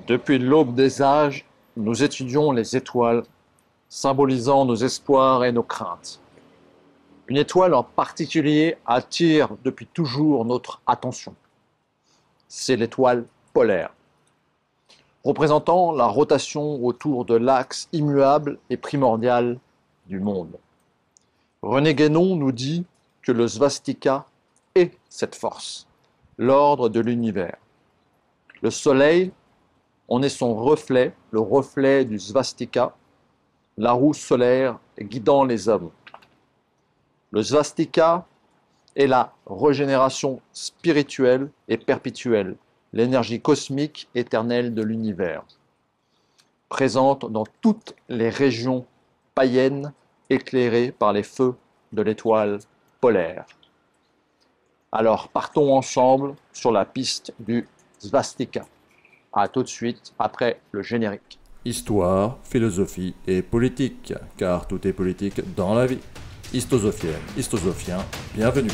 Depuis l'aube des âges, nous étudions les étoiles, symbolisant nos espoirs et nos craintes. Une étoile en particulier attire depuis toujours notre attention. C'est l'étoile polaire, représentant la rotation autour de l'axe immuable et primordial du monde. René Guénon nous dit que le svastika est cette force, l'ordre de l'univers. Le soleil, on est son reflet, le reflet du svastika, la roue solaire guidant les hommes. Le svastika est la régénération spirituelle et perpétuelle, l'énergie cosmique éternelle de l'univers, présente dans toutes les régions païennes éclairées par les feux de l'étoile polaire. Alors partons ensemble sur la piste du svastika. A tout de suite après le générique. Histoire, philosophie et politique, car tout est politique dans la vie. Histosophienne, histosophien, bienvenue.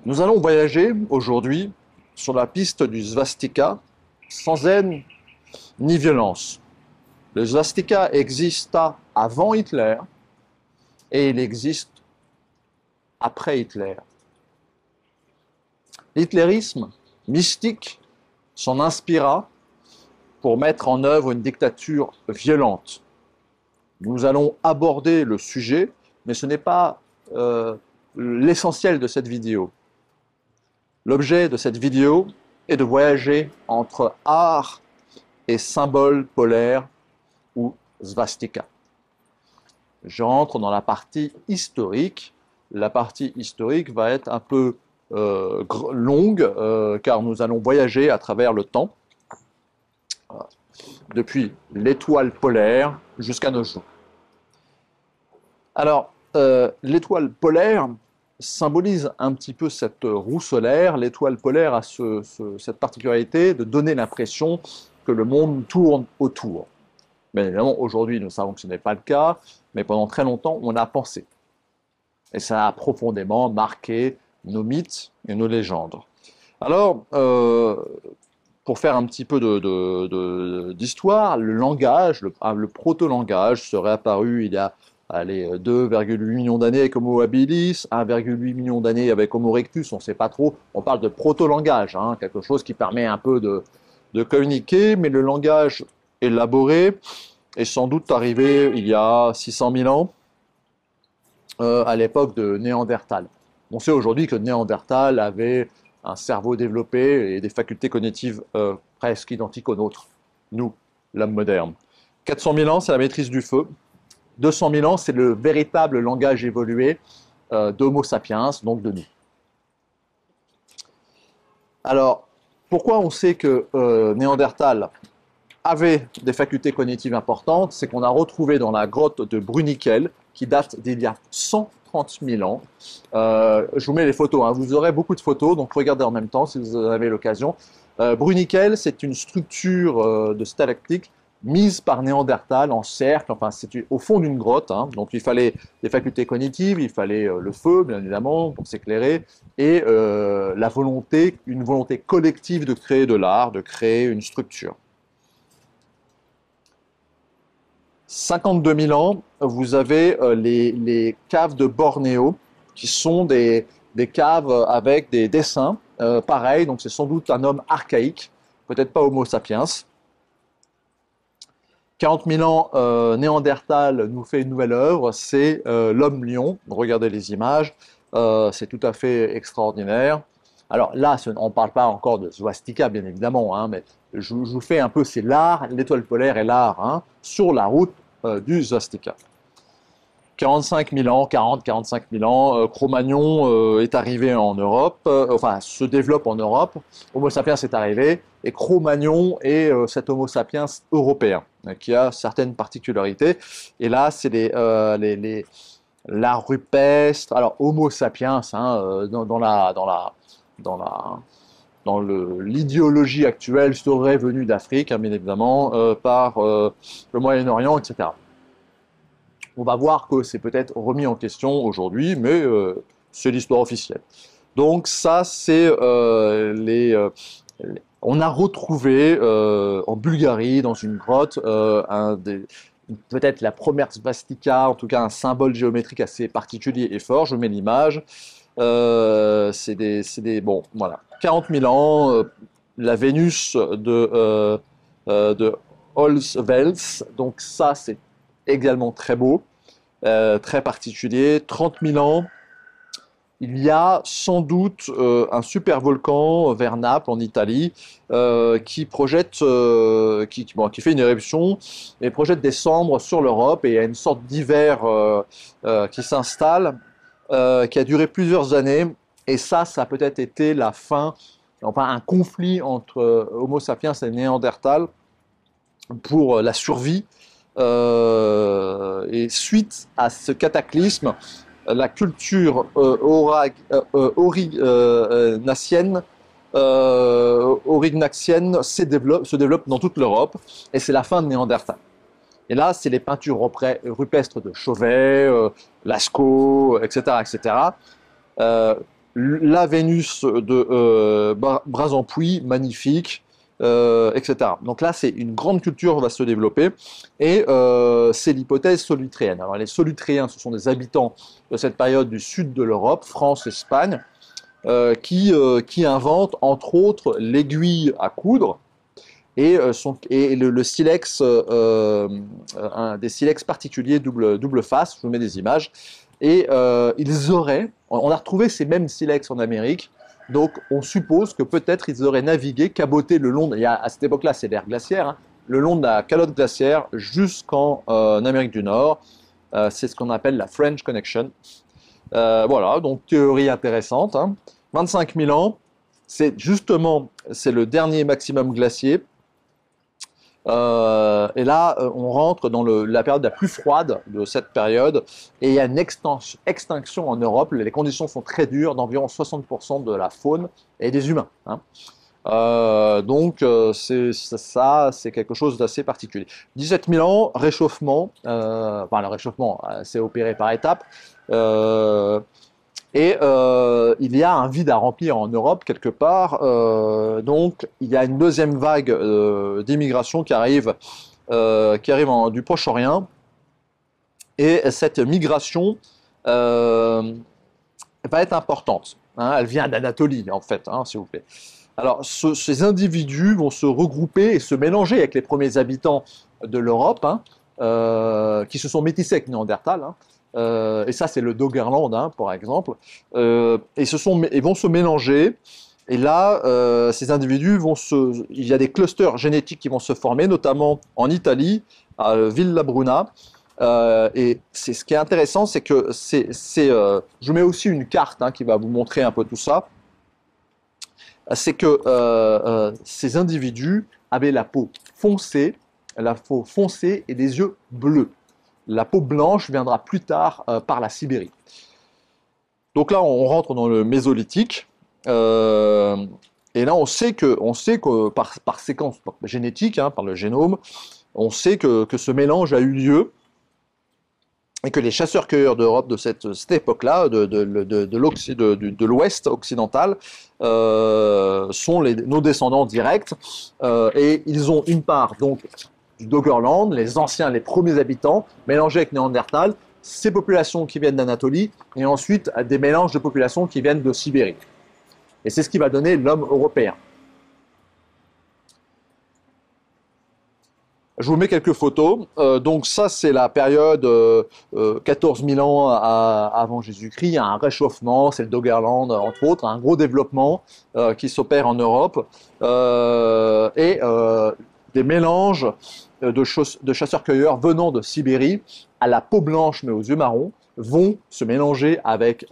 Nous allons voyager aujourd'hui sur la piste du svastika sans haine ni violence. Le svastika exista avant Hitler et il existe après Hitler. L'hitlérisme mystique s'en inspira pour mettre en œuvre une dictature violente. Nous allons aborder le sujet, mais ce n'est pas l'essentiel de cette vidéo. L'objet de cette vidéo est de voyager entre art et symbole polaire ou svastika. Je rentre dans la partie historique. La partie historique va être un peu longue, car nous allons voyager à travers le temps, depuis l'étoile polaire jusqu'à nos jours. Alors, l'étoile polaire symbolise un petit peu cette roue solaire. L'étoile polaire a cette particularité de donner l'impression que le monde tourne autour. Bien évidemment, aujourd'hui, nous savons que ce n'est pas le cas, mais pendant très longtemps, on a pensé. Et ça a profondément marqué nos mythes et nos légendes. Alors, pour faire un petit peu d'histoire, le langage, le proto-langage serait apparu il y a 2,8 millions d'années avec Homo habilis, 1,8 million d'années avec Homo erectus, on ne sait pas trop, on parle de proto-langage, hein, quelque chose qui permet un peu de communiquer, mais le langage élaboré est sans doute arrivé il y a 600 000 ans, à l'époque de Néandertal. On sait aujourd'hui que Néandertal avait un cerveau développé et des facultés cognitives presque identiques aux nôtres, nous, l'homme moderne. 400 000 ans, c'est la maîtrise du feu. 200 000 ans, c'est le véritable langage évolué d'Homo sapiens, donc de nous. Alors, pourquoi on sait que Néandertal avait des facultés cognitives importantes? C'est qu'on a retrouvé dans la grotte de Bruniquel, qui date d'il y a 130 000 ans. Je vous mets les photos, hein. Vous aurez beaucoup de photos, donc regardez en même temps si vous avez l'occasion. Bruniquel, c'est une structure de stalactite mise par Néandertal en cercle, enfin c'est au fond d'une grotte, hein. Donc il fallait des facultés cognitives, il fallait le feu, bien évidemment, pour s'éclairer, et une volonté collective de créer de l'art, de créer une structure. 52 000 ans, vous avez les caves de Bornéo, qui sont des caves avec des dessins, pareil, donc c'est sans doute un homme archaïque, peut-être pas Homo sapiens. 40 000 ans, Néandertal nous fait une nouvelle œuvre, c'est l'homme-lion. Regardez les images, c'est tout à fait extraordinaire. Alors là, on ne parle pas encore de svastika, bien évidemment, hein, mais je vous fais un peu, c'est l'art, l'étoile polaire est l'art, hein, sur la route du svastika. 45 000 ans, 40-45 000 ans, Cro-Magnon est arrivé en Europe, enfin se développe en Europe, Homo sapiens est arrivé, et Cro-Magnon est cet Homo sapiens européen, qui a certaines particularités. Et là, c'est l'art rupestre, alors Homo sapiens, hein, dans l'idéologie actuelle, serait venu d'Afrique, hein, bien évidemment, par le Moyen-Orient, etc. On va voir que c'est peut-être remis en question aujourd'hui, mais c'est l'histoire officielle. Donc ça, c'est on a retrouvé en Bulgarie, dans une grotte, peut-être la première svastika, en tout cas un symbole géométrique assez particulier et fort. Je mets l'image. Bon, voilà, 40 000 ans, la Vénus de Holswels, donc ça c'est également très beau, très particulier. 30 000 ans, il y a sans doute un super volcan vers Naples en Italie qui projette, qui fait une éruption et projette des cendres sur l'Europe, et il y a une sorte d'hiver qui s'installe, qui a duré plusieurs années, et ça a peut-être été la fin, enfin un conflit entre Homo sapiens et Néandertal pour la survie. Et suite à ce cataclysme, la culture aurignacienne se développe dans toute l'Europe, et c'est la fin de Néandertal. Et là, c'est les peintures rupestres de Chauvet, Lascaux, etc., etc. La Vénus de Brazampouy, magnifique, etc. Donc là, c'est une grande culture va se développer, et c'est l'hypothèse solutréenne. Alors les solutréens, ce sont des habitants de cette période du sud de l'Europe, France, Espagne, qui inventent entre autres l'aiguille à coudre et le silex, des silex particuliers double face. Je vous mets des images. Et on a retrouvé ces mêmes silex en Amérique. Donc, on suppose que peut-être ils auraient navigué, caboté le long, à cette époque-là, c'est l'ère glaciaire, hein, le long de la calotte glaciaire jusqu'en Amérique du Nord. C'est ce qu'on appelle la French Connection. Voilà, donc théorie intéressante. Hein. 25 000 ans, c'est le dernier maximum glacier. Et là, on rentre dans la période la plus froide de cette période, et il y a une extinction en Europe. Les conditions sont très dures, d'environ 60% de la faune et des humains. Hein. C'est quelque chose d'assez particulier. 17 000 ans, réchauffement. Enfin, le réchauffement, c'est opéré par étapes. Il y a un vide à remplir en Europe quelque part. Donc, il y a une deuxième vague d'immigration qui arrive du Proche-Orient. Et cette migration va être importante. Hein, elle vient d'Anatolie, en fait, hein, s'il vous plaît. Alors, ces individus vont se regrouper et se mélanger avec les premiers habitants de l'Europe, hein, qui se sont métissés avec Néandertal. Hein. Et ça, c'est le Doggerland, hein, par exemple. Ils vont se mélanger. Et là, ces individus il y a des clusters génétiques qui vont se former, notamment en Italie, à Villabruna. Et ce qui est intéressant, c'est que je mets aussi une carte, hein, qui va vous montrer un peu tout ça. C'est que ces individus avaient la peau foncée et des yeux bleus. La peau blanche viendra plus tard par la Sibérie. Donc là, on rentre dans le Mésolithique. Et là, on sait que par séquence génétique, hein, par le génome, on sait que ce mélange a eu lieu, et que les chasseurs-cueilleurs d'Europe de cette époque-là, de l'Ouest occidental, sont nos descendants directs, et ils ont une part donc du Doggerland, les premiers habitants, mélangés avec Néandertal, ces populations qui viennent d'Anatolie, et ensuite des mélanges de populations qui viennent de Sibérie. Et c'est ce qui va donner l'homme européen. Je vous mets quelques photos. Donc ça, c'est la période 14 000 ans avant Jésus-Christ. Il y a un réchauffement, c'est le Doggerland, entre autres, un gros développement qui s'opère en Europe. Des mélanges de chasseurs-cueilleurs venant de Sibérie, à la peau blanche mais aux yeux marrons, vont se mélanger avec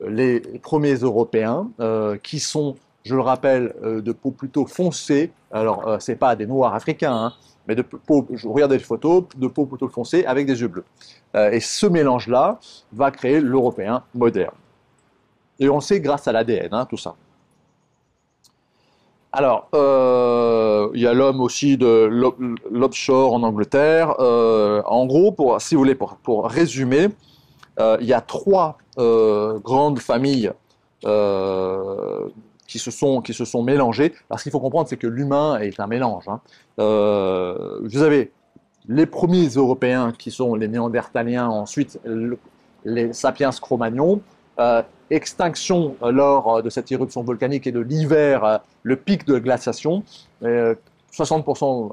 les premiers Européens qui sont, je le rappelle, de peau plutôt foncée. Alors, c'est pas des Noirs africains, hein, mais regardez les photos, de peau plutôt foncée avec des yeux bleus. Et ce mélange-là va créer l'Européen moderne. Et on le sait grâce à l'ADN, hein, tout ça. Alors, il y a l'homme aussi de l'offshore en Angleterre. En gros, si vous voulez, pour résumer, il y a trois grandes familles euh, qui se sont mélangées. Alors, ce qu'il faut comprendre, c'est que l'humain est un mélange, hein. Vous avez les premiers Européens qui sont les Néandertaliens, ensuite les Sapiens Cro-Magnons. Extinction lors de cette éruption volcanique et de l'hiver, le pic de glaciation, 60%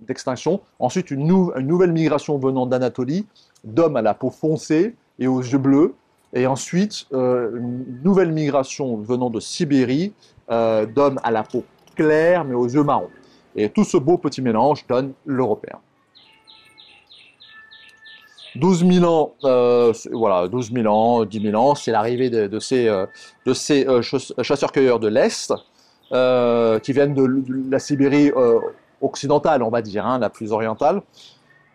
d'extinction. Ensuite, une nouvelle migration venant d'Anatolie, d'hommes à la peau foncée et aux yeux bleus. Et ensuite, une nouvelle migration venant de Sibérie, d'hommes à la peau claire mais aux yeux marrons. Et tout ce beau petit mélange donne l'Européen. 12 000 ans, voilà, 12 000 ans, 10 000 ans, c'est l'arrivée de ces chasseurs-cueilleurs de l'Est, qui viennent de la Sibérie occidentale, on va dire, hein, la plus orientale,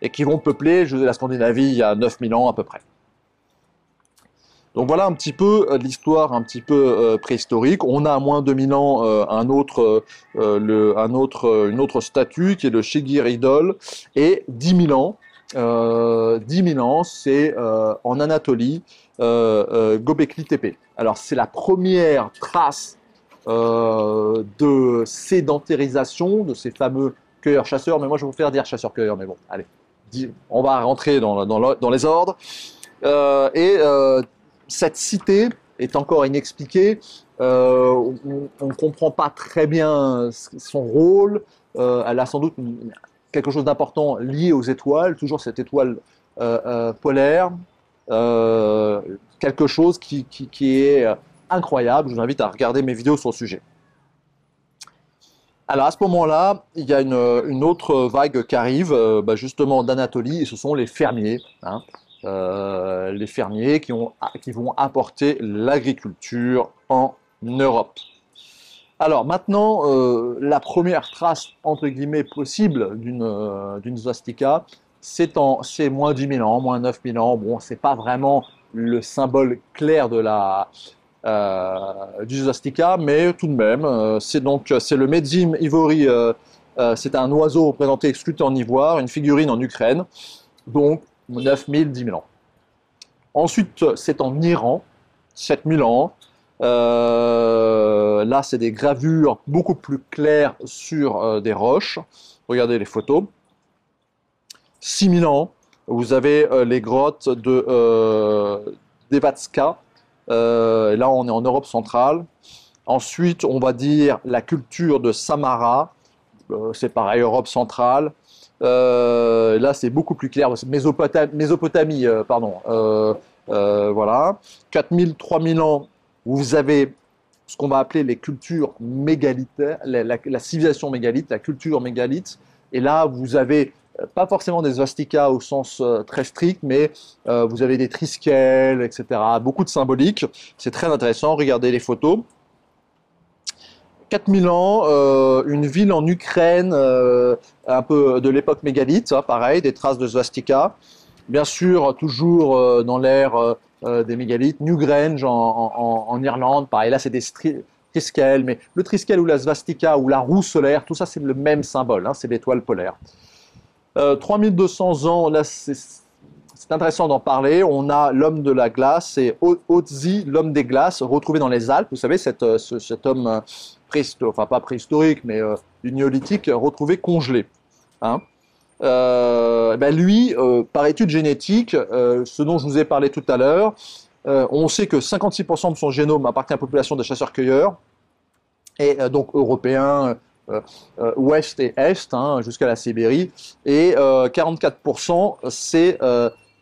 et qui vont peupler la Scandinavie il y a 9 000 ans à peu près. Donc voilà un petit peu l'histoire un petit peu préhistorique. On a à moins de 2000 ans une autre statue qui est le Shigir Idol, et 10 000 ans. 10 000 ans, c'est en Anatolie, Göbekli Tepe. Alors c'est la première trace de sédentarisation de ces fameux cueilleurs-chasseurs, mais moi je vais vous faire dire chasseurs-cueilleurs, mais bon, allez, on va rentrer dans les ordres. Cette cité est encore inexpliquée, on ne comprend pas très bien son rôle, elle a sans doute quelque chose d'important lié aux étoiles, toujours cette étoile polaire, quelque chose qui est incroyable. Je vous invite à regarder mes vidéos sur le sujet. Alors à ce moment-là, il y a une autre vague qui arrive, justement d'Anatolie, et ce sont les fermiers, hein. Les fermiers qui vont apporter l'agriculture en Europe. Alors maintenant, la première trace entre guillemets possible d'une swastika, c'est moins 10 000 ans, moins 9 000 ans. Bon, c'est pas vraiment le symbole clair du swastika, mais tout de même, c'est le Medzim Ivory. C'est un oiseau représenté sculpté en ivoire, une figurine en Ukraine, donc 9 000, 10 000 ans. Ensuite, c'est en Iran, 7 000 ans. Là, c'est des gravures beaucoup plus claires sur des roches. Regardez les photos. 6 000 ans, vous avez les grottes d'Evatska. Là, on est en Europe centrale. Ensuite, on va dire la culture de Samara. C'est pareil, Europe centrale. Là, c'est beaucoup plus clair. Mésopotamie, pardon. Voilà. 4 000, 3 000 ans, vous avez ce qu'on va appeler les cultures mégalithes, la civilisation mégalite, la culture mégalite. Et là, vous avez pas forcément des swastikas au sens très strict, mais vous avez des triskel, etc. Beaucoup de symbolique. C'est très intéressant. Regardez les photos. 4000 ans, une ville en Ukraine, un peu de l'époque mégalithe, hein, pareil, des traces de swastika. Bien sûr, toujours dans l'ère des mégalithes. Newgrange en Irlande, pareil, là c'est des triskel, mais le triskel ou la swastika ou la roue solaire, tout ça c'est le même symbole, hein, c'est l'étoile polaire. 3200 ans, là c'est intéressant d'en parler. On a l'homme de la glace, c'est Otzi, l'homme des glaces, retrouvé dans les Alpes. Vous savez, cet homme enfin pas préhistorique, mais du néolithique, retrouvé congelé, hein. Lui, par étude génétique, ce dont je vous ai parlé tout à l'heure, on sait que 56% de son génome appartient à la population des chasseurs-cueilleurs, et donc européens, ouest et est, hein, jusqu'à la Sibérie, et 44% c'est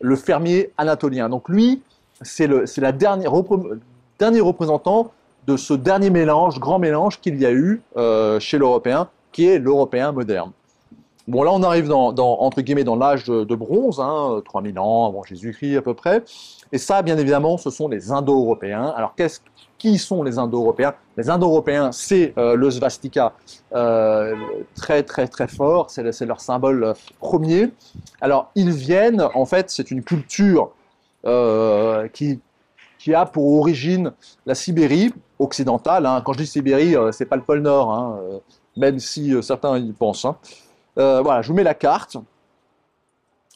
le fermier anatolien. Donc lui, c'est le dernier représentant de ce dernier mélange, grand mélange qu'il y a eu chez l'Européen, qui est l'Européen moderne. Bon, là, on arrive entre guillemets dans l'âge de bronze, hein, 3000 ans avant Jésus-Christ à peu près. Et ça, bien évidemment, ce sont les Indo-Européens. Alors, qui sont les Indo-Européens? Les Indo-Européens, c'est le svastika, très, très, très fort. C'est leur symbole premier. Alors, ils viennent, en fait, c'est une culture qui qui a pour origine la Sibérie occidentale. Hein. Quand je dis Sibérie, c'est pas le pôle Nord, hein, même si certains y pensent. Hein. Voilà, je vous mets la carte.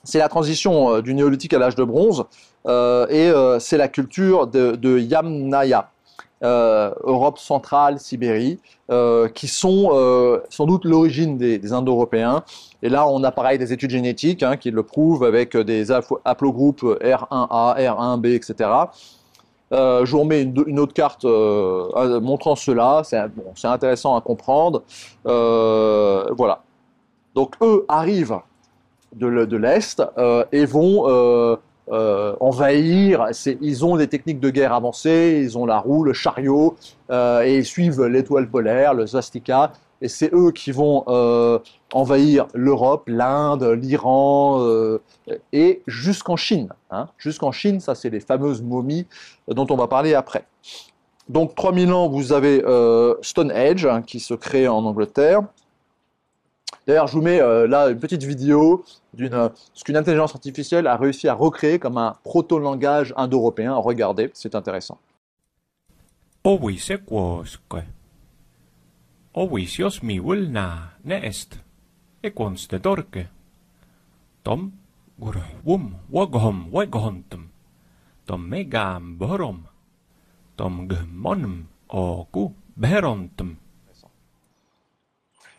C'est la transition du néolithique à l'âge de bronze, et c'est la culture de Yamnaya, Europe centrale, Sibérie, qui sont sans doute l'origine des Indo-Européens. Et là, on a pareil des études génétiques hein, qui le prouvent avec des haplogroupes R1A, R1B, etc. Je vous remets une autre carte montrant cela. C'est intéressant à comprendre. Voilà. Donc, eux arrivent de l'Est et vont envahir. Ils ont des techniques de guerre avancées, ils ont la roue, le chariot, et ils suivent l'étoile polaire, le swastika, et c'est eux qui vont envahir l'Europe, l'Inde, l'Iran, et jusqu'en Chine. Hein. Jusqu'en Chine, ça c'est les fameuses momies dont on va parler après. Donc 3000 ans, vous avez Stonehenge hein, qui se crée en Angleterre. D'ailleurs, je vous mets là une petite vidéo ce qu'une intelligence artificielle a réussi à recréer comme un proto-langage indo-européen. Regardez, c'est intéressant.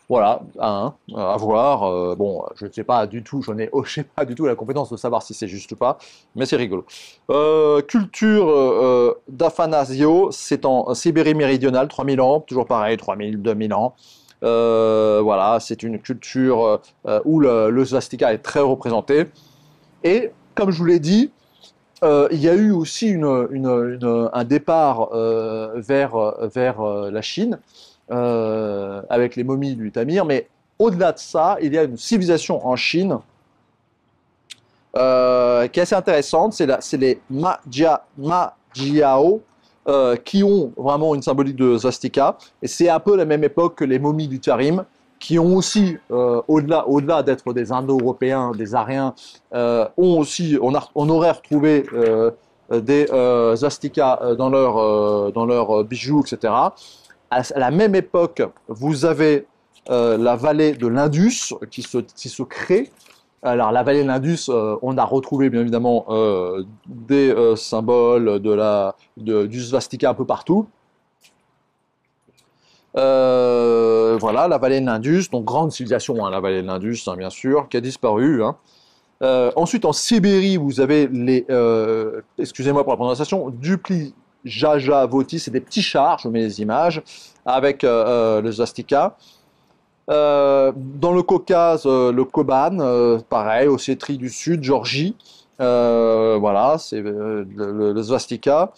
Voilà, hein, à voir. Bon, je ne sais pas du tout, je n'ai pas du tout la compétence de savoir si c'est juste ou pas, mais c'est rigolo. Culture d'Afanassio, c'est en Sibérie méridionale, 3000 ans, toujours pareil, 3000, 2000 ans. Voilà, c'est une culture où le swastika est très représenté. Et comme je vous l'ai dit, il y a eu aussi un départ vers la Chine. Avec les momies du Tamir, mais au-delà de ça, il y a une civilisation en Chine qui est assez intéressante, c'est les Majiao qui ont vraiment une symbolique de swastika, et c'est un peu la même époque que les momies du Tarim, qui ont aussi, au-delà d'être des Indo-Européens, des Aryens, on aurait retrouvé des swastikas dans leurs bijoux, etc. À la même époque, vous avez la vallée de l'Indus qui se crée. Alors, la vallée de l'Indus, on a retrouvé bien évidemment des symboles du swastika un peu partout. Voilà, la vallée de l'Indus, donc grande civilisation, hein, la vallée de l'Indus, hein, bien sûr, qui a disparu. Hein. Ensuite, en Sibérie, vous avez excusez-moi pour la prononciation, Jajavoti, c'est des petits chars, je vous mets les images, avec le swastika. Dans le Caucase, le Koban, pareil, Ossétrie du Sud, Géorgie, voilà, c'est le swastika.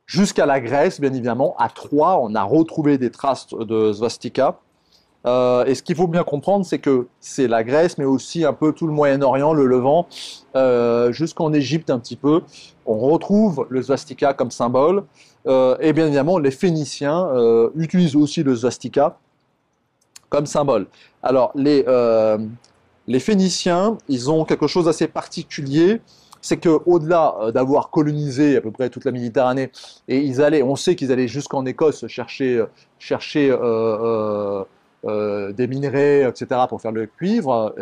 Jusqu'à la Grèce, bien évidemment, à Troie, on a retrouvé des traces de swastika. Et ce qu'il faut bien comprendre, c'est que c'est la Grèce, mais aussi un peu tout le Moyen-Orient, le Levant, jusqu'en Égypte un petit peu. On retrouve le swastika comme symbole. Et bien évidemment, les Phéniciens utilisent aussi le swastika comme symbole. Alors, les Phéniciens, ils ont quelque chose d'assez particulier. C'est qu'au-delà d'avoir colonisé à peu près toute la Méditerranée, et on sait qu'ils allaient jusqu'en Écosse chercher des minerais, etc., pour faire le cuivre,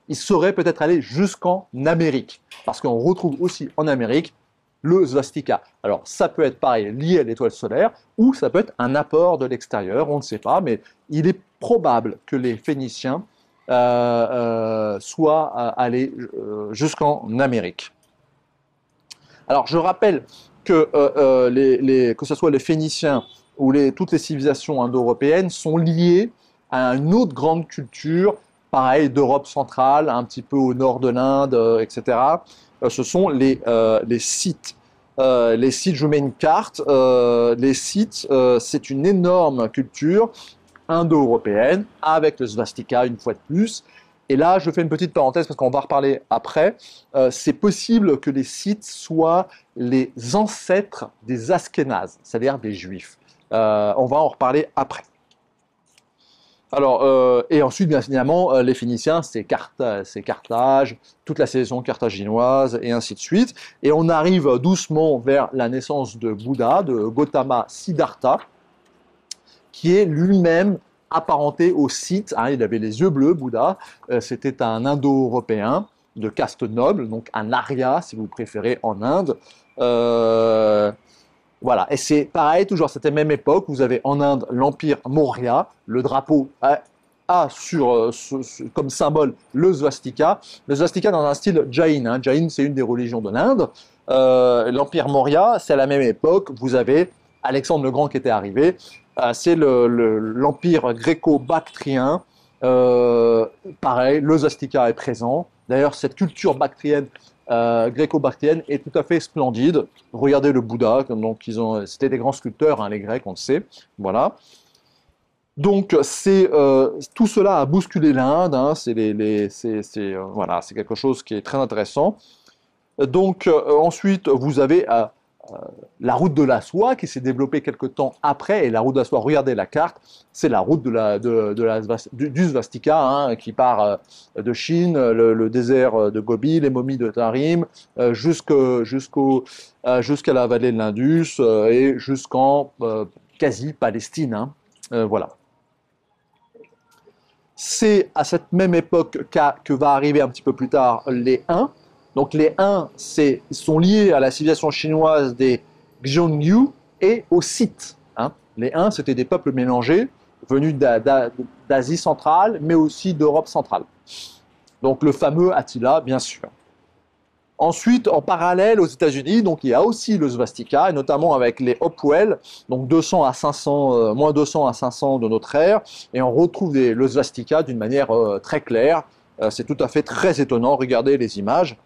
ils seraient peut-être allés jusqu'en Amérique, parce qu'on retrouve aussi en Amérique le swastika. Alors, ça peut être pareil, lié à l'étoile solaire, ou ça peut être un apport de l'extérieur, on ne sait pas, mais il est probable que les Phéniciens soient allés jusqu'en Amérique. Alors, je rappelle que que ce soit les Phéniciens ou toutes les civilisations indo-européennes sont liées à une autre grande culture, pareil, d'Europe centrale, un petit peu au nord de l'Inde, etc. Ce sont les Scythes. Les Scythes, je vous mets une carte. Les Scythes, c'est une énorme culture indo-européenne, avec le swastika une fois de plus. Et là, je fais une petite parenthèse parce qu'on va reparler après. C'est possible que les Scythes soient les ancêtres des Askénazes, c'est-à-dire des Juifs. On va en reparler après. Alors, et ensuite, bien évidemment, les Phéniciens, c'est Carthage, toute la civilisation carthaginoise, et ainsi de suite. Et on arrive doucement vers la naissance de Bouddha, de Gautama Siddhartha, qui est lui-même apparenté au Scythe. Hein, il avait les yeux bleus, Bouddha. C'était un Indo-européen de caste noble, donc un Arya, si vous préférez, en Inde. Voilà, et c'est pareil, toujours à cette même époque, vous avez en Inde l'Empire Maurya, le drapeau a comme symbole le swastika dans un style Jain. Hein. Jain, c'est une des religions de l'Inde. L'Empire Maurya, c'est à la même époque, vous avez Alexandre le Grand qui était arrivé, c'est l'Empire gréco-bactrien. Pareil, le swastika est présent. D'ailleurs, cette culture bactrienne, gréco-bactrienne est tout à fait splendide. Regardez le Bouddha, donc c'était des grands sculpteurs, hein, les Grecs, on le sait. Voilà. Donc tout cela a bousculé l'Inde. Hein, voilà, c'est quelque chose qui est très intéressant. Donc ensuite, vous avez la route de la soie qui s'est développée quelque temps après. Et la route de la soie, regardez la carte, c'est la route du swastika, hein, qui part de Chine, le désert de Gobi, les momies de Tarim, jusqu'à la vallée de l'Indus et jusqu'en quasi-Palestine. Hein. Voilà. C'est à cette même époque que va arriver un petit peu plus tard les Huns. Donc les Huns sont liés à la civilisation chinoise des Xiongnu et aux Scythes. Hein. Les Huns, c'était des peuples mélangés, venus d'Asie centrale, mais aussi d'Europe centrale. Donc le fameux Attila, bien sûr. Ensuite, en parallèle aux États-Unis, donc il y a aussi le swastika, et notamment avec les Hopewell, donc moins 200 à 500 de notre ère, et on retrouve le swastika d'une manière très claire. C'est tout à fait très étonnant. Regardez les images.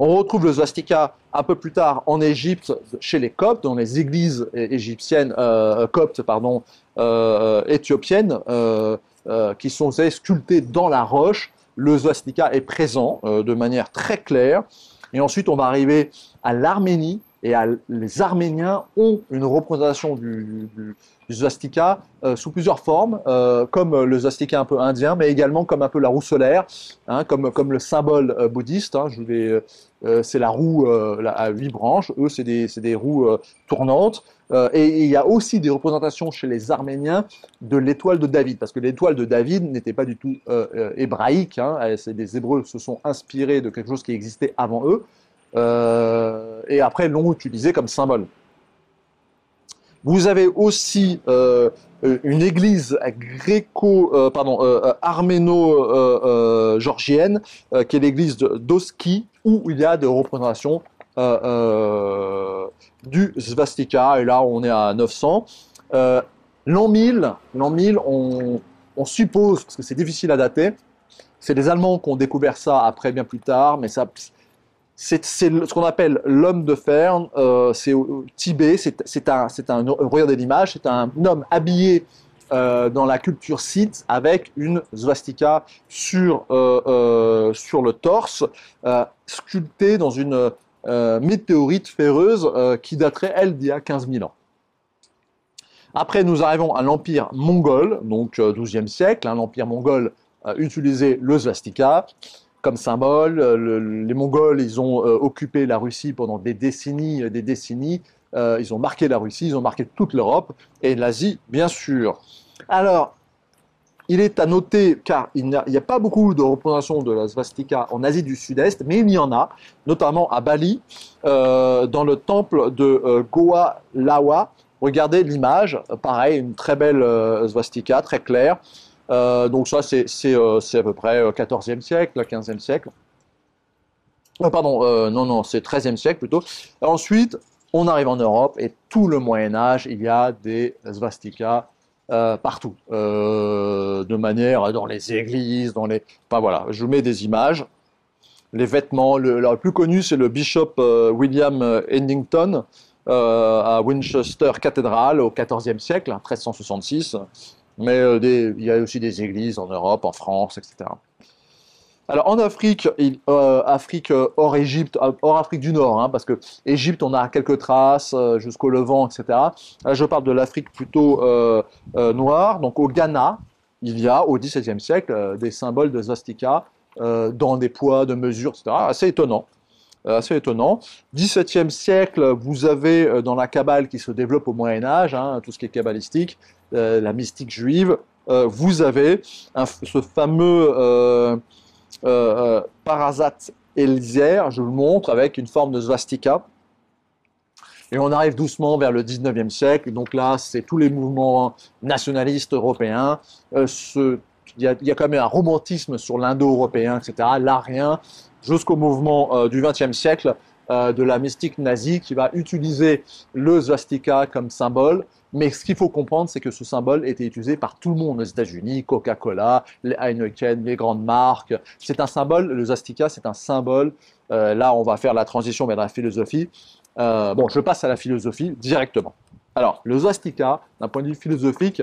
On retrouve le swastika un peu plus tard en Égypte, chez les Coptes, dans les églises égyptiennes, éthiopiennes, qui sont sculptées dans la roche. Le swastika est présent de manière très claire. Et ensuite, on va arriver à l'Arménie. Et les Arméniens ont une représentation du swastika sous plusieurs formes, comme le swastika un peu indien, mais également comme un peu la roue solaire, hein, comme le symbole bouddhiste. Hein, c'est la roue à 8 branches. Eux, c'est des roues tournantes. Et il y a aussi des représentations chez les Arméniens de l'étoile de David, parce que l'étoile de David n'était pas du tout hébraïque. Hein, les Hébreux se sont inspirés de quelque chose qui existait avant eux. Et après l'ont utilisé comme symbole. Vous avez aussi une église arméno-georgienne, qui est l'église d'Oski, où il y a des représentations du swastika, et là on est à 900. L'an 1000, on suppose, parce que c'est difficile à dater, c'est les Allemands qui ont découvert ça après bien plus tard, mais c'est ce qu'on appelle l'homme de fer, c'est au Tibet, regardez l'image, c'est un homme habillé dans la culture scythe avec une swastika sur le torse, sculptée dans une météorite ferreuse qui daterait, elle, d'il y a 15 000 ans. Après, nous arrivons à l'Empire mongol, donc 12e siècle. Hein, l'Empire mongol utilisait le swastika comme symbole. Les Mongols, ils ont occupé la Russie pendant des décennies. Ils ont marqué la Russie, ils ont marqué toute l'Europe et l'Asie, bien sûr. Alors, il est à noter, car il n'y a pas beaucoup de représentations de la swastika en Asie du Sud-Est, mais il y en a, notamment à Bali, dans le temple de Goalawa. Regardez l'image, pareil, une très belle swastika, très claire. Donc ça, c'est à peu près 14e siècle, 15e siècle. Non, c'est 13e siècle plutôt. Ensuite, on arrive en Europe et tout le Moyen-Âge, il y a des swastikas partout. De manière, dans les églises, Enfin voilà, je vous mets des images. Les vêtements, le plus connu, c'est le bishop William Eddington à Winchester Cathedral au XIVe siècle, 1366. Mais il y a aussi des églises en Europe, en France, etc. Alors en Afrique, Afrique hors Égypte, hors Afrique du Nord, hein, parce que Égypte, on a quelques traces jusqu'au Levant, etc. Là, je parle de l'Afrique plutôt noire. Donc au Ghana, il y a au XVIIe siècle des symboles de swastika dans des poids, de mesures, etc. Assez étonnant. Assez étonnant. 17e siècle, vous avez dans la Kabbale qui se développe au Moyen Âge, hein, tout ce qui est kabbalistique, la mystique juive, vous avez ce fameux Parasat Eliezer, je vous le montre, avec une forme de swastika. Et on arrive doucement vers le 19e siècle, donc là, c'est tous les mouvements nationalistes européens. Il y a quand même un romantisme sur l'indo-européen, etc., l'arien, jusqu'au mouvement du 20e siècle de la mystique nazie qui va utiliser le swastika comme symbole. Mais ce qu'il faut comprendre, c'est que ce symbole était utilisé par tout le monde aux États-Unis, Coca-Cola, les Heineken, les grandes marques. C'est un symbole, le swastika, c'est un symbole. Là, on va faire la transition vers la philosophie. Bon, je passe à la philosophie directement. Alors, le swastika, d'un point de vue philosophique,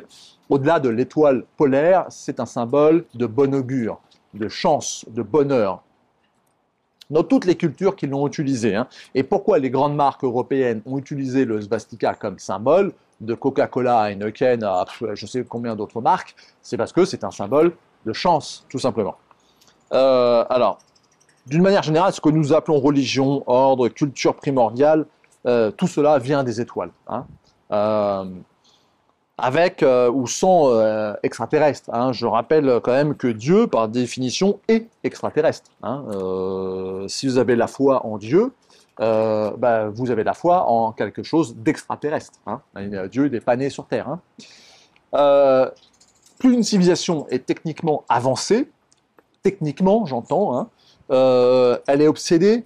au-delà de l'étoile polaire, c'est un symbole de bon augure, de chance, de bonheur. Dans toutes les cultures qui l'ont utilisé. Hein. Et pourquoi les grandes marques européennes ont utilisé le swastika comme symbole, de Coca-Cola à Heineken à je sais combien d'autres marques, c'est parce que c'est un symbole de chance, tout simplement. Alors, d'une manière générale, ce que nous appelons religion, ordre, culture primordiale, tout cela vient des étoiles. Hein. Avec ou sans extraterrestres. Hein. Je rappelle quand même que Dieu, par définition, est extraterrestre. Hein. Si vous avez la foi en Dieu, vous avez la foi en quelque chose d'extraterrestre. Hein. Dieu n'est pas né sur Terre. Hein. Plus une civilisation est techniquement avancée, techniquement j'entends, hein, elle est obsédée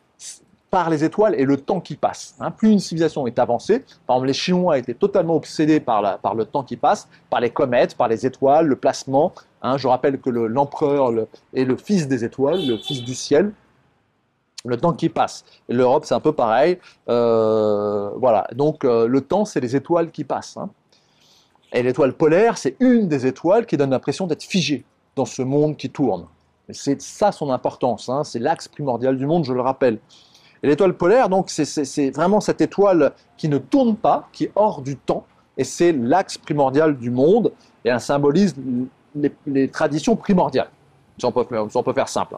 par les étoiles et le temps qui passe. Hein. Plus une civilisation est avancée, par exemple les Chinois étaient totalement obsédés par le temps qui passe, par les comètes, par les étoiles, le placement. Hein. Je rappelle que l'empereur est le fils des étoiles, le fils du ciel. Le temps qui passe. L'Europe, c'est un peu pareil. Voilà. Donc, le temps, c'est les étoiles qui passent. Hein. Et l'étoile polaire, c'est une des étoiles qui donne l'impression d'être figée dans ce monde qui tourne. C'est ça son importance. Hein. C'est l'axe primordial du monde, je le rappelle. Et l'étoile polaire, donc, c'est vraiment cette étoile qui ne tourne pas, qui est hors du temps. Et c'est l'axe primordial du monde. Et elle symbolise les traditions primordiales. Si on peut faire simple.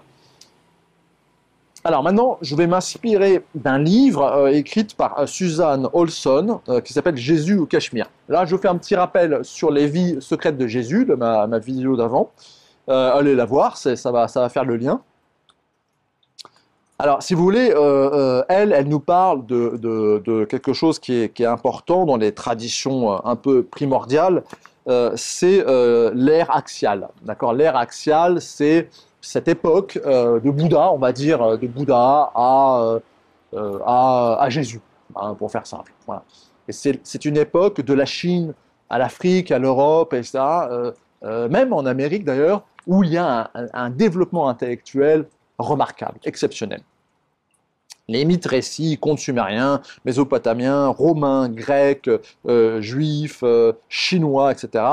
Alors maintenant, je vais m'inspirer d'un livre écrit par Suzanne Olson qui s'appelle Jésus au Cachemire. Là, je fais un petit rappel sur les vies secrètes de Jésus, de ma vidéo d'avant. Allez la voir, ça va faire le lien. Alors, si vous voulez, elle nous parle de quelque chose qui est important dans les traditions un peu primordiales, c'est l'ère axiale. D'accord, l'ère axiale, c'est cette époque de Bouddha, on va dire, de Bouddha à Jésus, hein, pour faire simple. Voilà. Et c'est une époque de la Chine à l'Afrique, à l'Europe, etc., même en Amérique d'ailleurs, où il y a un développement intellectuel remarquable, exceptionnel. Les mythes récits, contes sumériens, mésopotamiens, romains, grecs, juifs, chinois, etc.,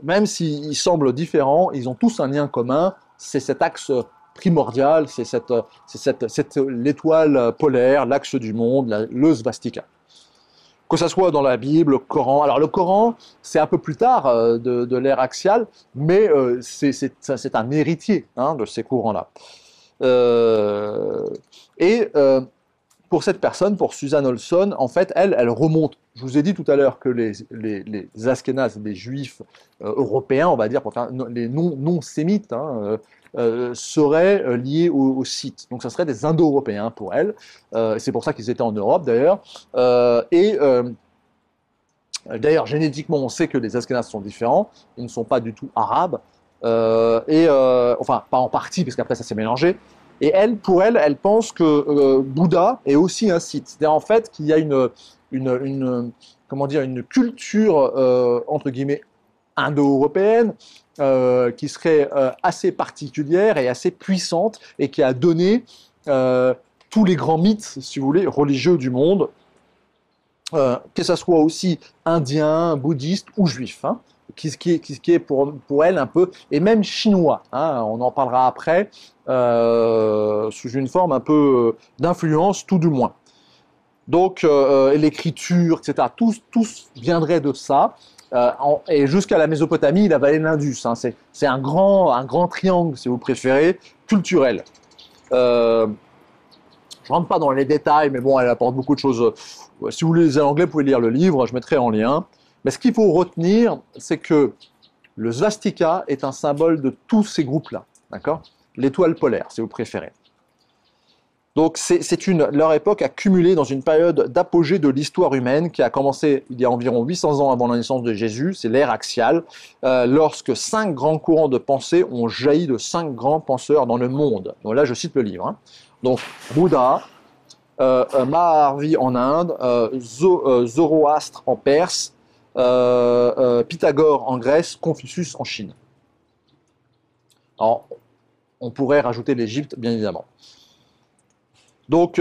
même s'ils semblent différents, ils ont tous un lien commun, c'est cet axe primordial, c'est l'étoile polaire, l'axe du monde, le svastika. Que ce soit dans la Bible, le Coran. Alors le Coran, c'est un peu plus tard de l'ère axiale, mais c'est un héritier hein, de ces courants-là. Pour cette personne, pour Suzanne Olson, en fait, elle remonte. Je vous ai dit tout à l'heure que les Ashkénazes, les juifs européens, on va dire, les non-sémites, hein, seraient liés aux Scythes. Donc, ça serait des Indo-Européens pour elle. C'est pour ça qu'ils étaient en Europe, d'ailleurs. D'ailleurs, génétiquement, on sait que les Ashkénazes sont différents. Ils ne sont pas du tout arabes. Enfin, pas en partie, parce qu'après, ça s'est mélangé. Et elle, pour elle, elle pense que Bouddha est aussi un Scythe. C'est-à-dire en fait qu'il y a comment dire, une culture entre guillemets indo-européenne qui serait assez particulière et assez puissante et qui a donné tous les grands mythes, si vous voulez, religieux du monde, que ça soit aussi indien, bouddhiste ou juif. Hein. qui est pour elle un peu, et même chinois, hein, on en parlera après, sous une forme un peu d'influence, tout du moins. Donc, l'écriture, etc., tout viendrait de ça. Et jusqu'à la Mésopotamie, la vallée de l'Indus. Hein, c'est un grand triangle, si vous préférez, culturel. Je ne rentre pas dans les détails, mais bon, elle apporte beaucoup de choses. Si vous lisez l'anglais, vous pouvez lire le livre, je mettrai en lien. Mais ce qu'il faut retenir, c'est que le svastika est un symbole de tous ces groupes-là. D'accord ? L'étoile polaire, si vous préférez. Donc leur époque a cumulé dans une période d'apogée de l'histoire humaine qui a commencé il y a environ 800 ans avant la naissance de Jésus, c'est l'ère axiale, lorsque 5 grands courants de pensée ont jailli de 5 grands penseurs dans le monde. Donc là, je cite le livre. Hein. Donc Bouddha, Mahavirya en Inde, Zoroastre en Perse, Pythagore en Grèce, Confucius en Chine. Alors, on pourrait rajouter l'Égypte, bien évidemment. Donc,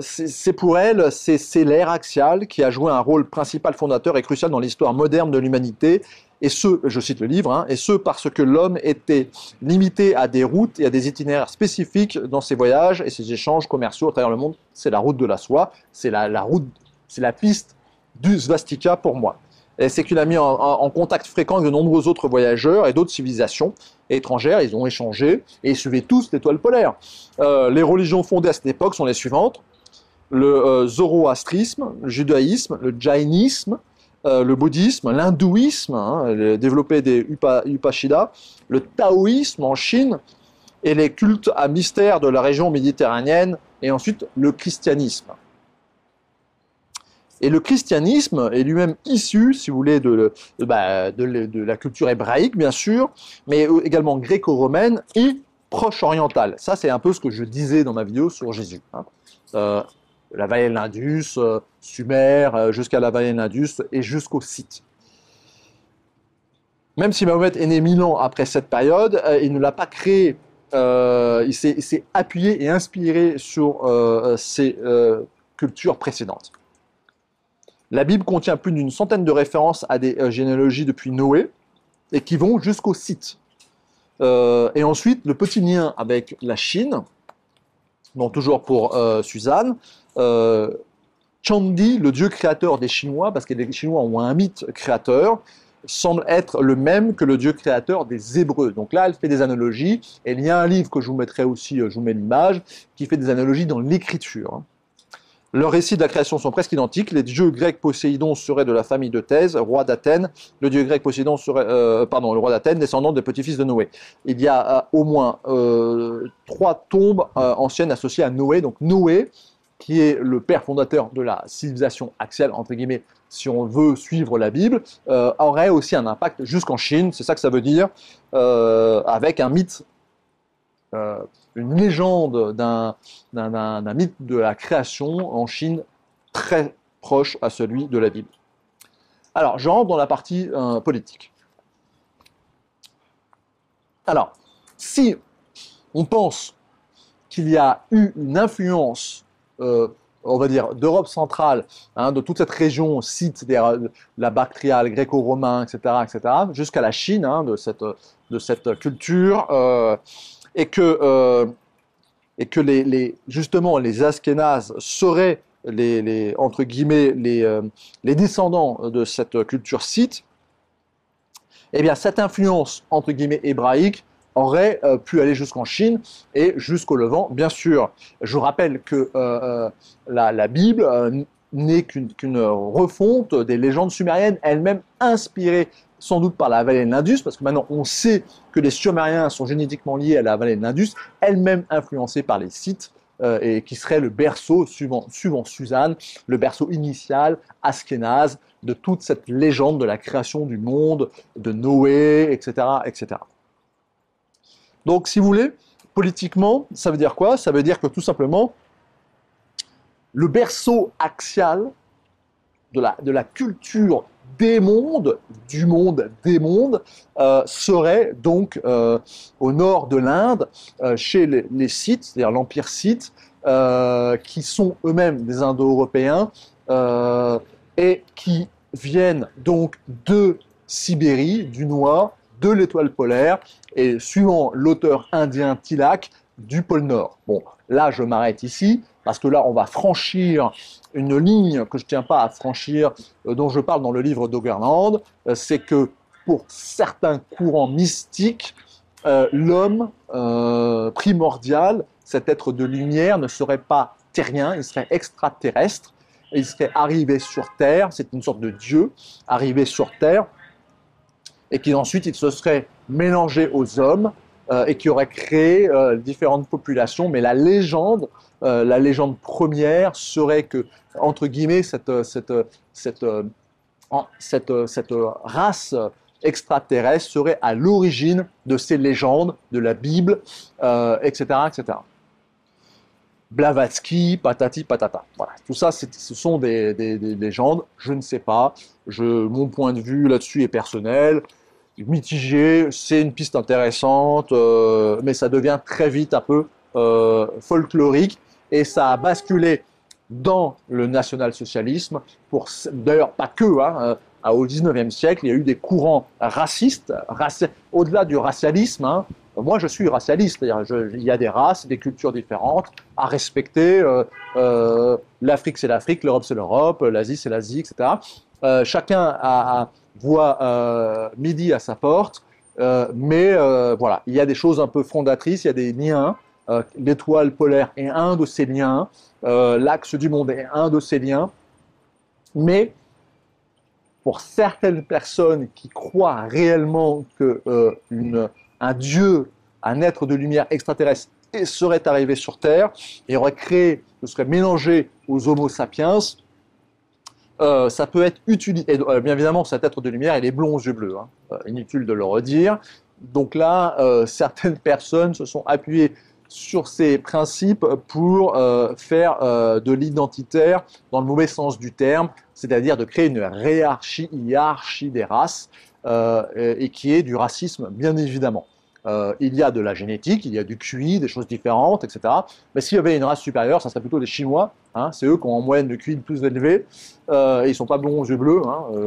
c'est pour elle, c'est l'ère axiale qui a joué un rôle principal, fondateur et crucial dans l'histoire moderne de l'humanité, et ce, je cite le livre, hein, et ce parce que l'homme était limité à des routes et à des itinéraires spécifiques dans ses voyages et ses échanges commerciaux à travers le monde. C'est la route de la soie, c'est la piste du svastika pour moi. Et c'est qu'il a mis en contact fréquent avec de nombreux autres voyageurs et d'autres civilisations étrangères. Ils ont échangé et ils suivaient tous l'étoile polaire. Les religions fondées à cette époque sont les suivantes. Le zoroastrisme, le judaïsme, le jainisme, le bouddhisme, l'hindouisme, hein, développé des Upashidas, le taoïsme en Chine et les cultes à mystère de la région méditerranéenne et ensuite le christianisme. Et le christianisme est lui-même issu, si vous voulez, de la culture hébraïque, bien sûr, mais également gréco-romaine et proche orientale. Ça, c'est un peu ce que je disais dans ma vidéo sur Jésus. Hein. La vallée de l'Indus, Sumer, jusqu'à la vallée de l'Indus et jusqu'au Scythe. Même si Mahomet est né 1000 ans après cette période, il ne l'a pas créé. Il s'est appuyé et inspiré sur ces cultures précédentes. La Bible contient plus d'une centaine de références à des généalogies depuis Noé et qui vont jusqu'au Scythe. Et ensuite, le petit lien avec la Chine, donc toujours pour Suzanne, Chandi, le dieu créateur des Chinois, parce que les Chinois ont un mythe créateur, semble être le même que le dieu créateur des Hébreux. Donc là, elle fait des analogies, et il y a un livre que je vous mettrai aussi, je vous mets l'image, qui fait des analogies dans l'écriture. Leurs récits de la création sont presque identiques. Les dieux grecs Poséidon seraient de la famille de Thèse, roi d'Athènes. Le dieu grec Poséidon serait, le roi d'Athènes, descendant des petits-fils de Noé. Il y a au moins 3 tombes anciennes associées à Noé. Donc Noé, qui est le père fondateur de la civilisation axiale, entre guillemets, si on veut suivre la Bible, aurait aussi un impact jusqu'en Chine. C'est ça que ça veut dire, avec un mythe. Une légende d'un mythe de la création en Chine très proche à celui de la Bible. Alors, je rentre dans la partie politique. Alors, si on pense qu'il y a eu une influence, on va dire, d'Europe centrale, hein, de toute cette région Scythe, c'est-à-dire la Bactriale, gréco-romain, etc., jusqu'à la Chine, hein, de cette culture, et que justement les Ashkénazes seraient entre guillemets les descendants de cette culture scythe, eh bien cette influence entre guillemets hébraïque aurait pu aller jusqu'en Chine et jusqu'au Levant, bien sûr. Je vous rappelle que la Bible n'est qu'une refonte des légendes sumériennes, elles-mêmes inspirées sans doute par la vallée de l'Indus, parce que maintenant on sait que les Sumériens sont génétiquement liés à la vallée de l'Indus, elle-même influencée par les Scythes, et qui serait le berceau, suivant Suzanne, le berceau initial, ashkénaze, de toute cette légende de la création du monde, de Noé, etc., etc. Donc, si vous voulez, politiquement, ça veut dire quoi? Ça veut dire que tout simplement, le berceau axial de la culture des mondes, du monde des mondes, serait donc au nord de l'Inde, chez les Scythes, c'est-à-dire l'empire scythe, qui sont eux-mêmes des Indo-Européens et qui viennent donc de Sibérie, du Noir, de l'étoile polaire, et suivant l'auteur indien Tilak, du pôle Nord. Bon, là, je m'arrête ici, parce que là, on va franchir une ligne que je ne tiens pas à franchir, dont je parle dans le livre d'Ogerland, c'est que pour certains courants mystiques, l'homme primordial, cet être de lumière, ne serait pas terrien, il serait extraterrestre, il serait arrivé sur Terre, c'est une sorte de Dieu arrivé sur Terre, et qui ensuite il se serait mélangé aux hommes et qui aurait créé différentes populations. Mais la légende première serait que, entre guillemets, cette race extraterrestre serait à l'origine de ces légendes, de la Bible, etc., etc. Blavatsky, patati patata. Voilà. Tout ça, ce sont des légendes. Je ne sais pas. Mon point de vue là-dessus est personnel, mitigé. C'est une piste intéressante, mais ça devient très vite un peu folklorique et ça a basculé dans le national-socialisme. D'ailleurs, pas que. Au XIXe siècle, il y a eu des courants racistes, au-delà du racialisme. Moi, je suis racialiste, c'est-à-dire il y a des races, des cultures différentes à respecter. L'Afrique, c'est l'Afrique, l'Europe, c'est l'Europe, l'Asie, c'est l'Asie, etc. Chacun voit midi à sa porte, mais voilà, il y a des choses un peu fondatrices, il y a des liens. L'étoile polaire est un de ces liens, l'axe du monde est un de ces liens, mais pour certaines personnes qui croient réellement que un Dieu, un être de lumière extraterrestre serait arrivé sur Terre et aurait créé, se serait mélangé aux Homo sapiens, ça peut être utilisé. Et bien évidemment, cet être de lumière, il est blond aux yeux bleus. Inutile de le redire. Donc là, certaines personnes se sont appuyées sur ces principes pour faire de l'identitaire dans le mauvais sens du terme, c'est-à-dire de créer une hiérarchie des races et qui est du racisme, bien évidemment. Il y a de la génétique, il y a du QI, des choses différentes, etc. Mais s'il y avait une race supérieure, ça serait plutôt les Chinois. C'est eux qui ont en moyenne le QI le plus élevé. Ils ne sont pas blonds aux yeux bleus,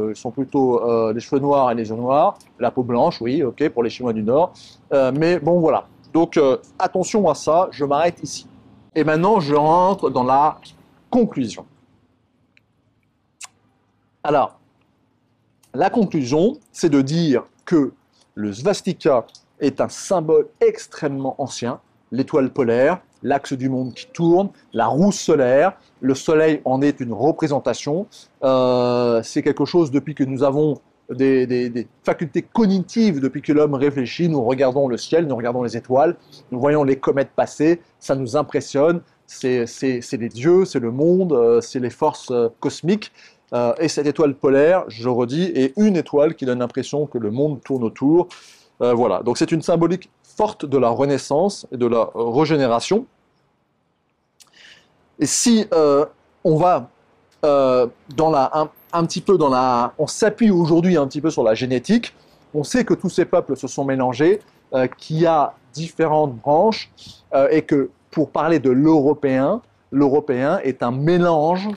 ils sont plutôt les cheveux noirs et les yeux noirs. La peau blanche, oui, ok, pour les Chinois du Nord. Mais bon, voilà. Donc, attention à ça, je m'arrête ici. Et maintenant, je rentre dans la conclusion. Alors, la conclusion, c'est de dire que le svastika est un symbole extrêmement ancien, l'étoile polaire, l'axe du monde qui tourne, la roue solaire, le soleil en est une représentation. C'est quelque chose depuis que nous avons des facultés cognitives, depuis que l'homme réfléchit, nous regardons le ciel, nous regardons les étoiles, nous voyons les comètes passer, ça nous impressionne, c'est les dieux, c'est le monde, c'est les forces cosmiques. Et cette étoile polaire, je redis, est une étoile qui donne l'impression que le monde tourne autour. Voilà, donc c'est une symbolique forte de la renaissance et de la régénération. Et si on va on s'appuie aujourd'hui un petit peu sur la génétique, on sait que tous ces peuples se sont mélangés, qu'il y a différentes branches, et que pour parler de l'Européen est un mélange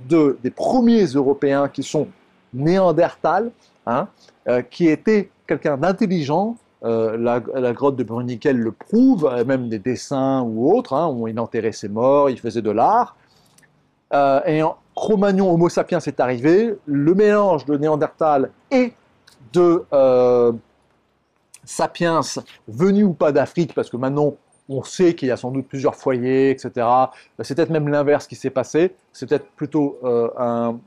des premiers Européens qui sont Néandertal, qui était quelqu'un d'intelligent. La grotte de Bruniquel le prouve, même des dessins ou autres, où il enterrait ses morts, il faisait de l'art. Et Cro-Magnon, Homo sapiens est arrivé, le mélange de Néandertal et de sapiens venus ou pas d'Afrique, parce que maintenant on sait qu'il y a sans doute plusieurs foyers, etc. C'est peut-être même l'inverse qui s'est passé, c'est peut-être plutôt un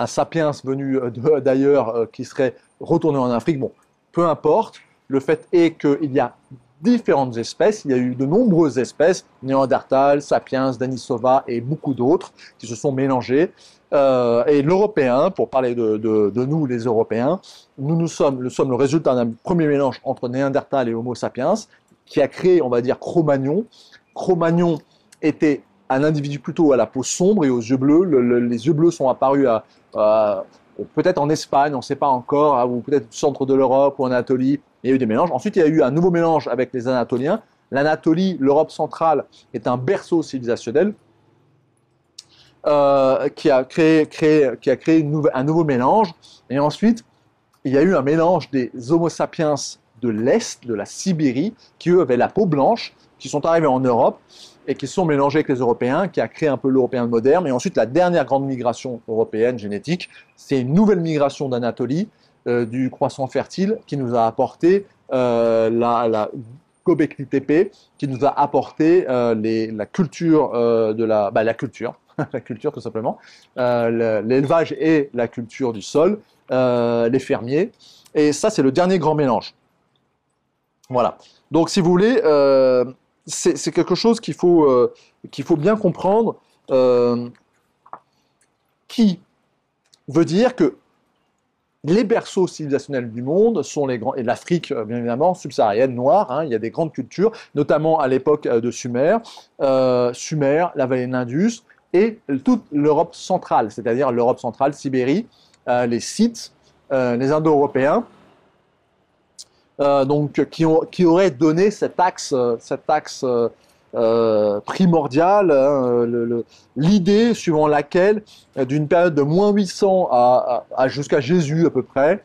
sapiens venu d'ailleurs qui serait retourné en Afrique. Bon, peu importe, le fait est qu'il y a différentes espèces, il y a eu de nombreuses espèces, Néandertal, Sapiens, Denisova et beaucoup d'autres qui se sont mélangées. Et l'Européen, pour parler de nous les Européens, nous sommes le résultat d'un premier mélange entre Néandertal et Homo sapiens qui a créé, on va dire, Cro-Magnon. Cro-Magnon était un individu plutôt à la peau sombre et aux yeux bleus. Les yeux bleus sont apparus peut-être en Espagne, on ne sait pas encore, ou peut-être au centre de l'Europe ou en Anatolie. Il y a eu des mélanges. Ensuite, il y a eu un nouveau mélange avec les Anatoliens. L'Anatolie, l'Europe centrale, est un berceau civilisationnel. qui a créé un nouveau mélange. Et ensuite, il y a eu un mélange des Homo sapiens de l'Est, de la Sibérie, qui eux avaient la peau blanche, qui sont arrivés en Europe et qui sont mélangés avec les Européens, qui a créé un peu l'Européen moderne. Et ensuite, la dernière grande migration européenne génétique, c'est une nouvelle migration d'Anatolie, du croissant fertile, qui nous a apporté la Göbekli Tepe, qui nous a apporté la culture la culture, la culture tout simplement, l'élevage et la culture du sol, les fermiers. Et ça, c'est le dernier grand mélange. Voilà. Donc, si vous voulez, c'est quelque chose qu'il faut bien comprendre, qui veut dire que les berceaux civilisationnels du monde sont les grands, et l'Afrique, bien évidemment, subsaharienne, noire, hein, il y a des grandes cultures, notamment à l'époque de Sumer, la vallée de l'Indus, et toute l'Europe centrale, c'est-à-dire l'Europe centrale, Sibérie, les Scythes, les Indo-Européens, donc qui auraient donné cet axe primordial, hein, l'idée suivant laquelle, d'une période de moins 800 à jusqu'à Jésus à peu près,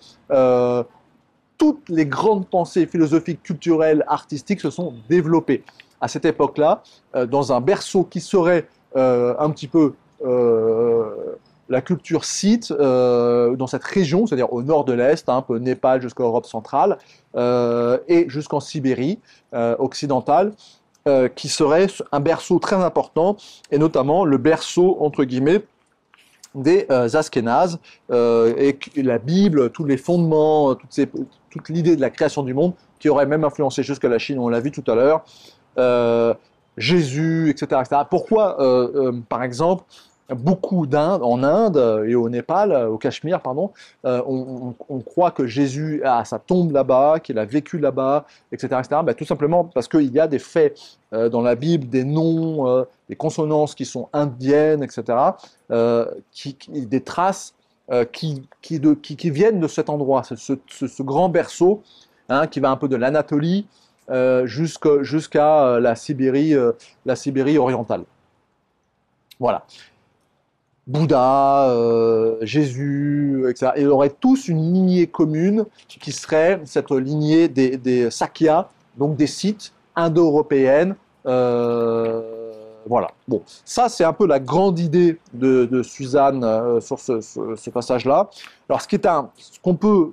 toutes les grandes pensées philosophiques, culturelles, artistiques se sont développées à cette époque-là, dans un berceau qui serait un petit peu la culture scythe dans cette région, c'est-à-dire au nord de l'Est, un peu Népal jusqu'à Europe centrale, et jusqu'en Sibérie occidentale, qui serait un berceau très important, et notamment le berceau, entre guillemets, des Askénazes, et la Bible, tous les fondements, toute l'idée de la création du monde, qui aurait même influencé jusqu'à la Chine, on l'a vu tout à l'heure, Jésus, etc., etc. Pourquoi, par exemple, beaucoup en Inde et au Népal, au Cachemire, pardon, on croit que Jésus a sa tombe là-bas, qu'il a vécu là-bas, etc., etc. Ben, tout simplement parce qu'il y a des faits dans la Bible, des noms, des consonances qui sont indiennes, etc., des traces qui viennent de cet endroit, ce grand berceau, hein, qui va un peu de l'Anatolie jusqu'à la Sibérie orientale. Voilà. Bouddha, Jésus, etc. Ils auraient tous une lignée commune qui serait cette lignée des Sakyas, donc des Scythes indo-européennes. Voilà. Bon, ça c'est un peu la grande idée de Suzanne sur ce passage-là. Alors, ce qu'on peut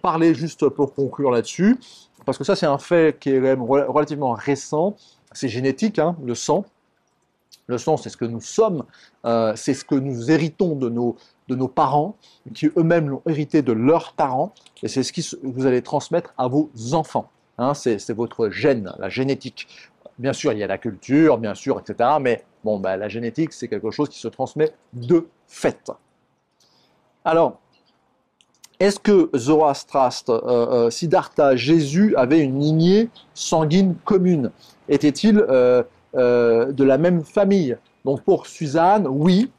parler juste pour conclure là-dessus, parce que ça c'est un fait qui est même relativement récent, c'est génétique, hein, le sang. Le sang, c'est ce que nous sommes, c'est ce que nous héritons de nos parents, qui eux-mêmes l'ont hérité de leurs parents, et c'est ce que vous allez transmettre à vos enfants. Hein, c'est votre gène, la génétique. Bien sûr, il y a la culture, bien sûr, etc. Mais bon, bah, la génétique, c'est quelque chose qui se transmet de fait. Alors, est-ce que Zoroastre, Siddhartha, Jésus avaient une lignée sanguine commune? Était-il de la même famille? Donc pour Suzanne, oui,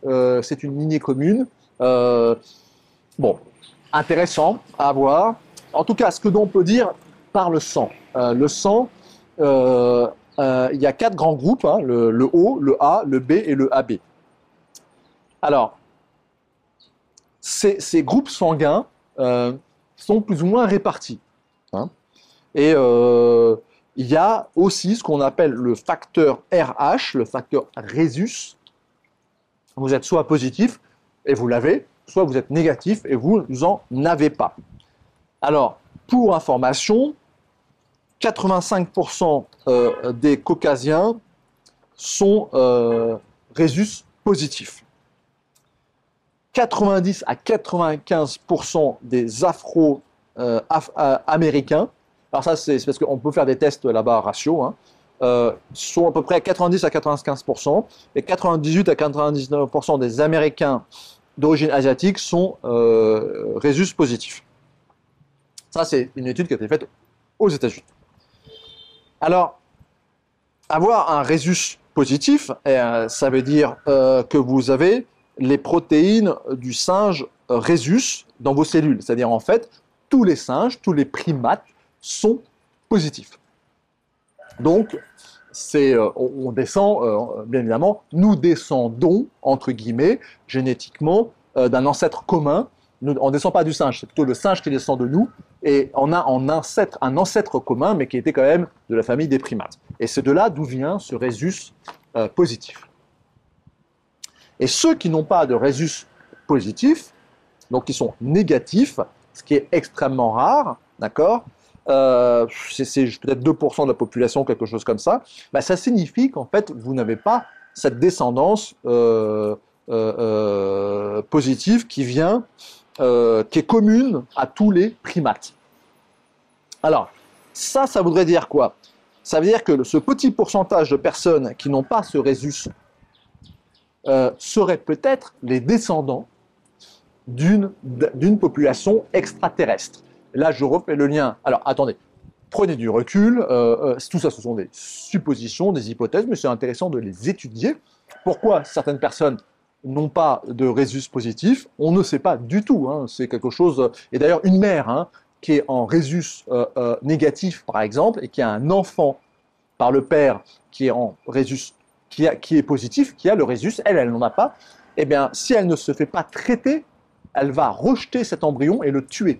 c'est une lignée commune. Bon, intéressant à voir. En tout cas, ce que l'on peut dire par le sang. Le sang, il y a 4 grands groupes, hein, le O, le A, le B et le AB. Alors, ces groupes sanguins sont plus ou moins répartis. Hein, et il y a aussi ce qu'on appelle le facteur RH, le facteur Rhésus. Vous êtes soit positif, et vous l'avez, soit vous êtes négatif, et vous n'en avez pas. Alors, pour information, 85% des Caucasiens sont Rhésus positifs. 90 à 95% des Afro-Américains, alors ça c'est parce qu'on peut faire des tests là-bas ratio, hein, sont à peu près 90 à 95%, et 98 à 99% des Américains d'origine asiatique sont Rhésus positifs. Ça c'est une étude qui a été faite aux États-Unis. Alors, avoir un Rhésus positif, ça veut dire que vous avez les protéines du singe Rhésus dans vos cellules. C'est-à-dire, en fait, tous les singes, tous les primates sont positifs. Donc, on descend, bien évidemment, nous descendons, entre guillemets, génétiquement, d'un ancêtre commun. On ne descend pas du singe, c'est plutôt le singe qui descend de nous, et on a un ancêtre commun, mais qui était quand même de la famille des primates. Et c'est de là d'où vient ce rhésus positif. Et ceux qui n'ont pas de rhésus positif, donc qui sont négatifs, ce qui est extrêmement rare, d'accord, c'est peut-être 2% de la population, quelque chose comme ça, bah, ça signifie qu'en fait, vous n'avez pas cette descendance positive qui est commune à tous les primates. Alors, ça voudrait dire quoi? Ça veut dire que ce petit pourcentage de personnes qui n'ont pas ce rhésus seraient peut-être les descendants d'une population extraterrestre. Là, je refais le lien. Alors, attendez, prenez du recul. Tout ça, ce sont des suppositions, des hypothèses, mais c'est intéressant de les étudier. Pourquoi certaines personnes n'ont pas de rhésus positif? On ne sait pas du tout. Hein. C'est quelque chose... Et d'ailleurs, une mère qui est en rhésus négatif, par exemple, et qui a un enfant par le père qui est en rhésus, qui est positif, qui a le rhésus, elle n'en a pas, eh bien, si elle ne se fait pas traiter, elle va rejeter cet embryon et le tuer.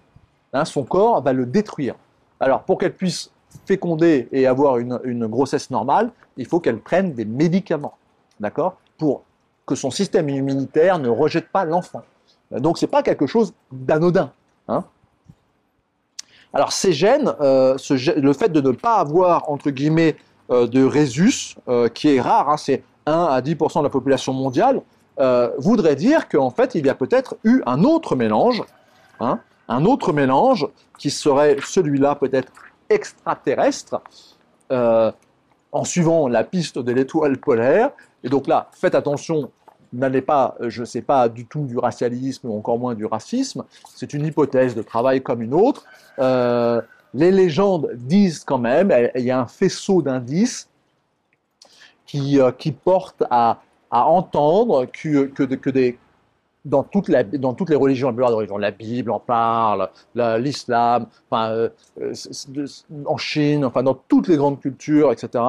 Hein, son corps va le détruire. Alors, pour qu'elle puisse féconder et avoir une grossesse normale, il faut qu'elle prenne des médicaments, d'accord, pour que son système immunitaire ne rejette pas l'enfant. Donc, ce n'est pas quelque chose d'anodin. Hein. Alors, ces gènes, le fait de ne pas avoir, entre guillemets, de rhésus, qui est rare, hein, c'est 1 à 10% de la population mondiale, voudrait dire qu'en fait, il y a peut-être eu un autre mélange, hein, qui serait celui-là peut-être extraterrestre, en suivant la piste de l'étoile polaire. Et donc là, faites attention, n'allez pas, je ne sais pas du tout du racialisme, ou encore moins du racisme, c'est une hypothèse de travail comme une autre. Les légendes disent quand même, il y a un faisceau d'indices qui portent à entendre que dans toutes les religions, la Bible en parle, l'islam, enfin, en Chine, enfin dans toutes les grandes cultures, etc.,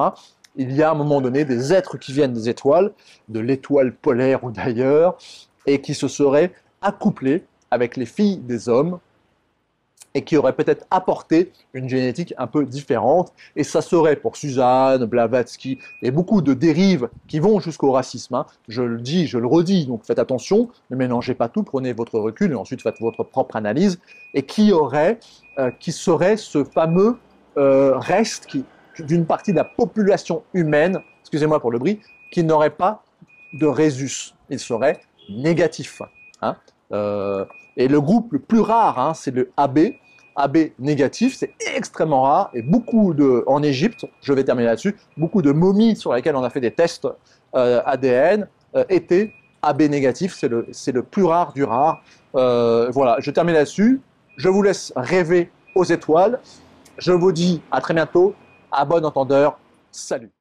il y a à un moment donné des êtres qui viennent des étoiles, de l'étoile polaire ou d'ailleurs, et qui se seraient accouplés avec les filles des hommes, et qui auraient peut-être apporté une génétique un peu différente. Et ça serait pour Suzanne, Blavatsky, et beaucoup de dérives qui vont jusqu'au racisme. Hein. Je le dis, je le redis, donc faites attention, ne mélangez pas tout, prenez votre recul et ensuite faites votre propre analyse. Et qui serait ce fameux reste d'une partie de la population humaine, excusez-moi pour le bruit, qui n'aurait pas de rhésus. Il serait négatif. Hein. Et le groupe le plus rare, hein, c'est le AB. AB négatif, c'est extrêmement rare. Et en Égypte, je vais terminer là-dessus, beaucoup de momies sur lesquelles on a fait des tests ADN étaient AB négatif. C'est le plus rare du rare. Voilà, je termine là-dessus. Je vous laisse rêver aux étoiles. Je vous dis à très bientôt. À bon entendeur. Salut.